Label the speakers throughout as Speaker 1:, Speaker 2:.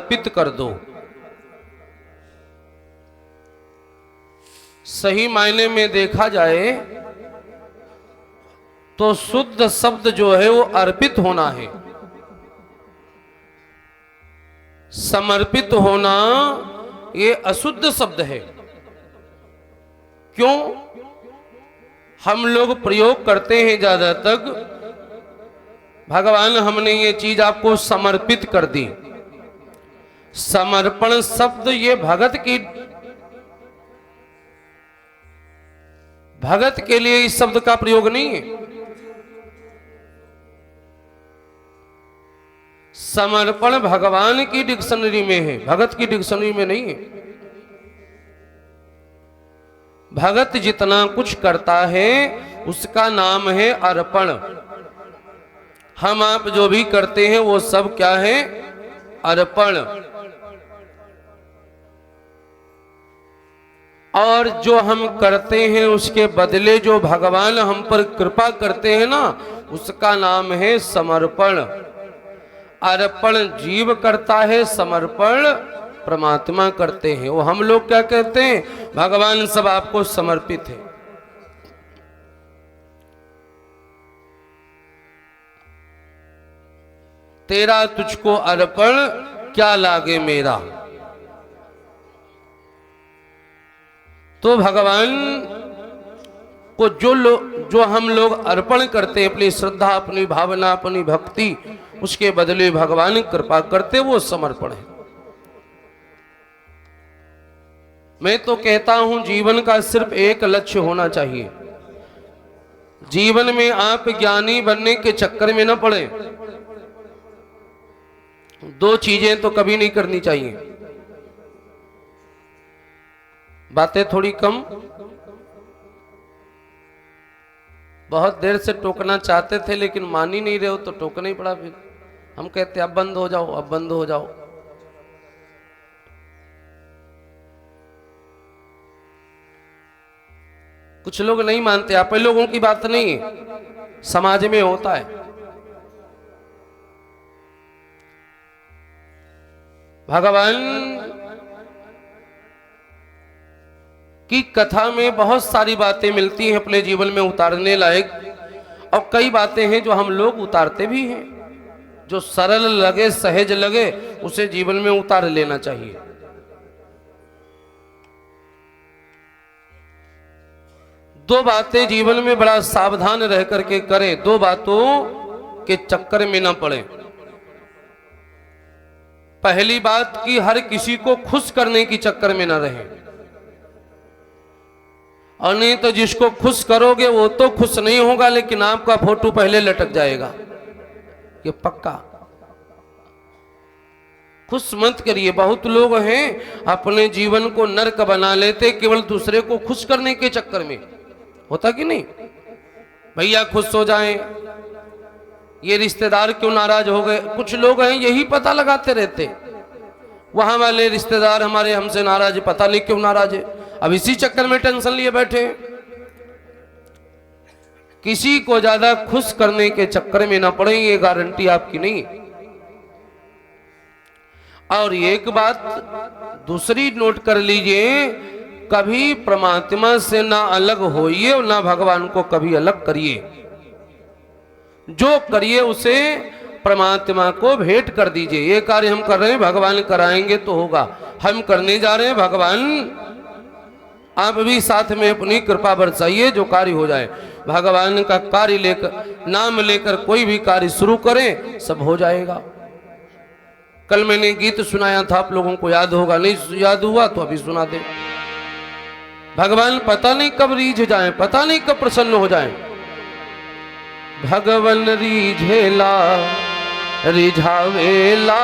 Speaker 1: अर्पित कर दो। सही मायने में देखा जाए तो शुद्ध शब्द जो है वो अर्पित होना है। समर्पित होना ये अशुद्ध शब्द है। क्यों? हम लोग प्रयोग करते हैं ज्यादा तक, भगवान हमने ये चीज आपको समर्पित कर दी। समर्पण शब्द ये भगत के लिए इस शब्द का प्रयोग नहीं है। समर्पण भगवान की डिक्शनरी में है, भगत की डिक्शनरी में नहीं है। भगत जितना कुछ करता है उसका नाम है अर्पण। हम आप जो भी करते हैं वो सब क्या है? अर्पण। और जो हम करते हैं उसके बदले जो भगवान हम पर कृपा करते हैं ना, उसका नाम है समर्पण। अर्पण जीव करता है, समर्पण परमात्मा करते हैं। वो हम लोग क्या कहते हैं? भगवान सब आपको समर्पित है। तेरा तुझको अर्पण क्या लागे मेरा। तो भगवान को जो हम लोग अर्पण करते हैं, अपनी श्रद्धा, अपनी भावना, अपनी भक्ति, उसके बदले भगवान कृपा करते, वो समर्पण है। मैं तो कहता हूं जीवन का सिर्फ एक लक्ष्य होना चाहिए। जीवन में आप ज्ञानी बनने के चक्कर में न पड़े। दो चीजें तो कभी नहीं करनी चाहिए। बातें थोड़ी कम, बहुत देर से टोकना चाहते थे लेकिन मान ही नहीं रहे हो तो टोकना ही पड़ा। फिर हम कहते अब बंद हो जाओ, अब बंद हो जाओ। कुछ लोग नहीं मानते। आप लोगों की बात नहीं है, समाज में होता है। भगवान की कथा में बहुत सारी बातें मिलती हैं अपने जीवन में उतारने लायक, और कई बातें हैं जो हम लोग उतारते भी हैं। जो सरल लगे, सहज लगे, उसे जीवन में उतार लेना चाहिए। दो बातें जीवन में बड़ा सावधान रह करके करें, दो बातों के चक्कर में न पड़े। पहली बात कि हर किसी को खुश करने की चक्कर में न रहे, और नहीं तो जिसको खुश करोगे वो तो खुश नहीं होगा, लेकिन आपका फोटो पहले लटक जाएगा, ये पक्का। खुश मत करिए। बहुत लोग हैं अपने जीवन को नरक बना लेते केवल दूसरे को खुश करने के चक्कर में। होता कि नहीं? भैया खुश हो जाएं, ये रिश्तेदार क्यों नाराज हो गए। कुछ लोग हैं यही पता लगाते रहते, वहां वाले रिश्तेदार हमारे हमसे नाराज है, पता नहीं क्यों नाराज है। अब इसी चक्कर में टेंशन लिए बैठे। किसी को ज्यादा खुश करने के चक्कर में ना पड़े, ये गारंटी आपकी नहीं। और एक बात दूसरी नोट कर लीजिए, कभी परमात्मा से ना अलग होइए और ना भगवान को कभी अलग करिए। जो करिए उसे परमात्मा को भेंट कर दीजिए। ये कार्य हम कर रहे हैं, भगवान कराएंगे तो होगा। हम करने जा रहे हैं, भगवान आप भी साथ में अपनी कृपा बरसाइए, जो कार्य हो जाए। भगवान का कार्य लेकर, नाम लेकर कोई भी कार्य शुरू करें, सब हो जाएगा। कल मैंने गीत सुनाया था, आप लोगों को याद होगा, नहीं याद हुआ तो अभी सुना दे। भगवान पता नहीं कब रीझ जाए, पता नहीं कब प्रसन्न हो जाए। भगवान रीझेला रिझावेला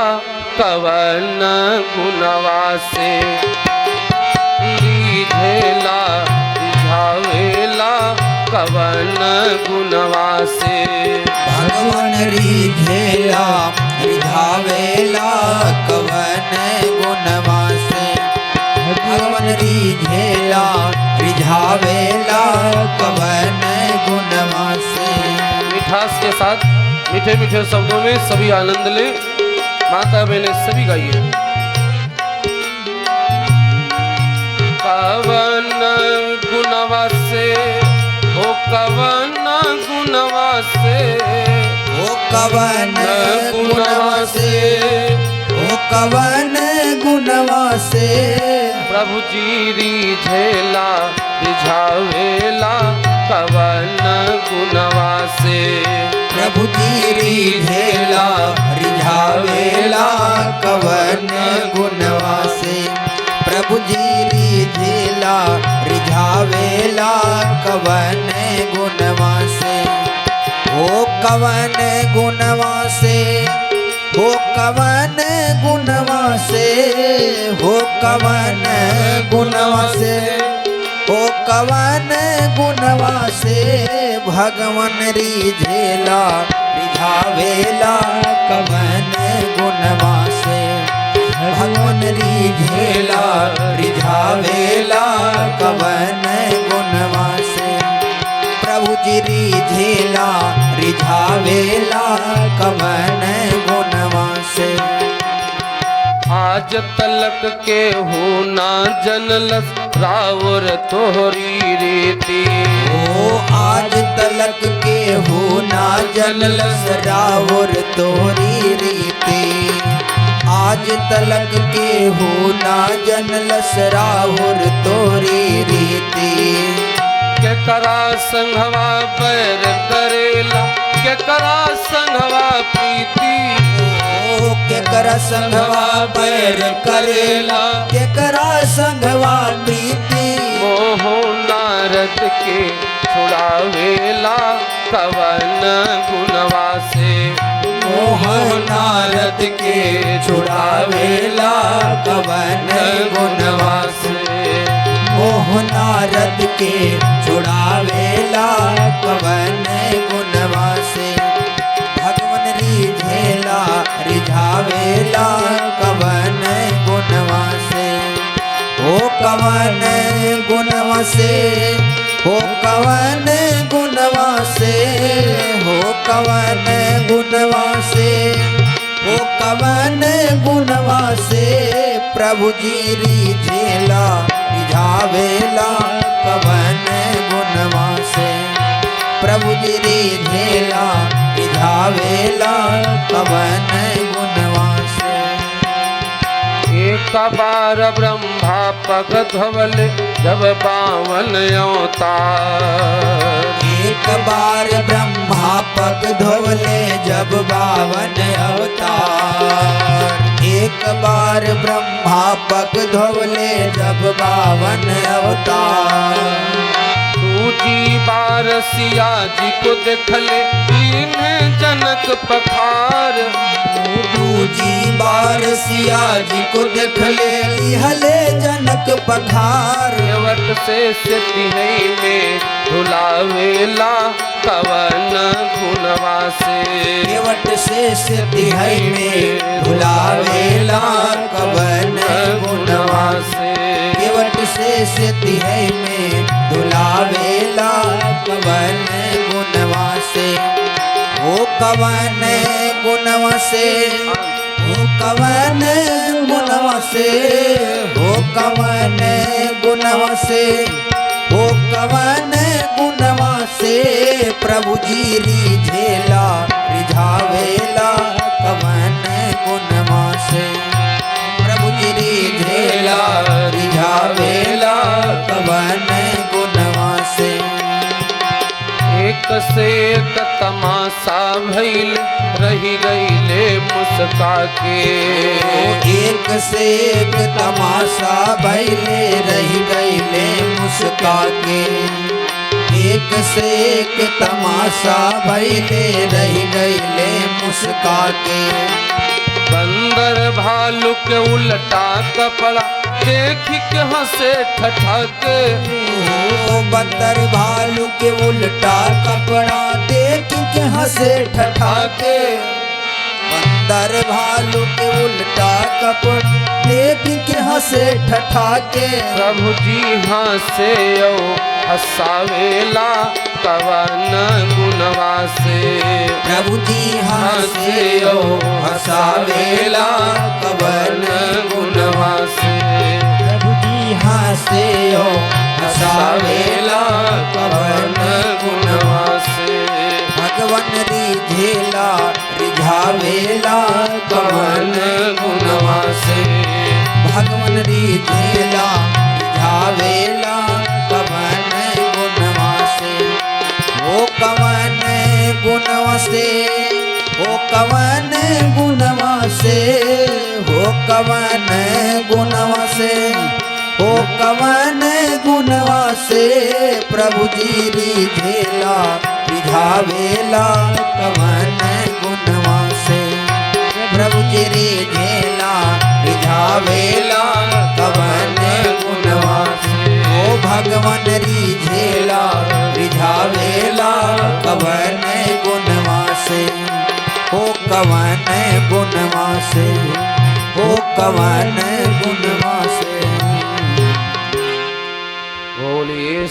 Speaker 1: कवन गुणवा से, रीझेला रिझावेला कवन गुणवा से।
Speaker 2: भगवान रीझेला रिझावेला कवन गुणवा से। भगवान रीझेला रिझावेला कवन गुणवा से।
Speaker 1: मिठास के साथ मीठे मीठे शब्दों में सभी आनंद लें। माता बहने सभी गाइए। कवन गुणवा से ओ कवन गुणवा से
Speaker 2: ओ कवन गुणवा से ओ कवन गुणवा से
Speaker 1: प्रभु जी रिझेला रिझावेला कवन गुणवा से
Speaker 2: प्रभु जी रिझेला रिझावेला कवन गुणवा से प्रभु जी रिझेला रिझावेला कवन गुणवा से ओ कवन गुणवा से हो कवन गुणवा से हो कवन गुणवा से हो कवन गुणवा से भगवन रिझेला रिझावेला कवन गुणवा से भगवन रिझेला रिझावेला कवन गुणवा से प्रभु जी रिझेला रिझावेला कवन गुणवा से
Speaker 1: आज तलक के हो ना जनलस रावर तोहरी रीति
Speaker 2: ओ आज तलक के हो ना जनलस रावर तोरी रीति आज तलक के हो ना जनलस रावर तोरी रीति
Speaker 1: के करा संघवा बैर करेला के करा संघवा प्रीति
Speaker 2: ओ के कर संघवा बैर करेला के करा संघवा प्रीति
Speaker 1: मोह नारद के छुड़ावेला कवन गुणवा से
Speaker 2: मोह नारद के छुड़ावेला कवन गुणवा से मोह नारद के छुड़ावेला कवन गुणवा से भगवन रिझेला रिझावेला कवन गुणवा से ओ कवन गुणवा से हो कवन गुणवा से हो कवन गुणवा से हो कवन गुणवा से प्रभु जी रिझेला रिझावेला कवन गुणवा से प्रभु जी रिझेला रिझावेला कवन गुणवा से
Speaker 1: एक बार ब्रह्मा पग धवल जब बावन अवतार
Speaker 2: एक बार ब्रह्मा पग धोवले जब बावन अवतार एक बार ब्रह्मा पग धोवले जब बावन अवतार
Speaker 1: दूजी बार सिया जी को देखले इन्हें जनक पखार
Speaker 2: दूजी बार सिया जी को देखले लिहले जनक पखार
Speaker 1: केवट से सिद्धि में धुलावेला कवन गुणवा से
Speaker 2: केवट से तिहै में धुलावेला कवन गुणवा से केवट से तिहै में धुलावेला कवन गुणवा से ओ कवन गुणवा से ओ कवन गुणवा से ओ कवन गुणवा से ओ कवन गुणवा से प्रभु जी रिझेला रिझावेला कवन गुणवा से प्रभु जी रिझेला रिझावेला कवन गुणवा से
Speaker 1: एक से एक तमाशा भइल रही गईले मुस्का के
Speaker 2: एक से एक तमाशा भइले रही गईले मुस्का के एक से एक तमाशा भइले रही गईले मुस्का के
Speaker 1: बंदर भालू के उल्टा कपड़ा देख के हंसे ठठा के
Speaker 2: ओ बंदर भालू के उल्टा कपड़ा देख के हंसे ठठा के बंदर भालू के उल्टा कपड़ा देख के हंसे ठठा के
Speaker 1: प्रभु जी हंसे ओ हसावेला कवन गुणवा से।
Speaker 2: प्रभु जी हंसे ओ हसावेला कवन
Speaker 1: गुणवा से।
Speaker 2: प्रभु जी हंसे ओ हसावेला कवन
Speaker 1: गुणवा से।
Speaker 2: भगवन रिझेला रिझावेला
Speaker 1: कवन
Speaker 2: कवन
Speaker 1: गुणवा से।
Speaker 2: भगवन रिझेला रिझावेला कवन गुणवा से। ओ कवन गुणवा से, ओ कवन गुणवा से, हो कवन गुणवा से, हो कवन गुणवा से। प्रभु जी रिझेला रिझावेला कवन गुणवा से। प्रभु जी रिझेला रिझावेला कवन गुणवा से। ओ भगवन रिझेला रिझावेला कवन गुणवा से। ओ कवन गुणवा से, ओ कवन गुणवा से।
Speaker 1: बोलिए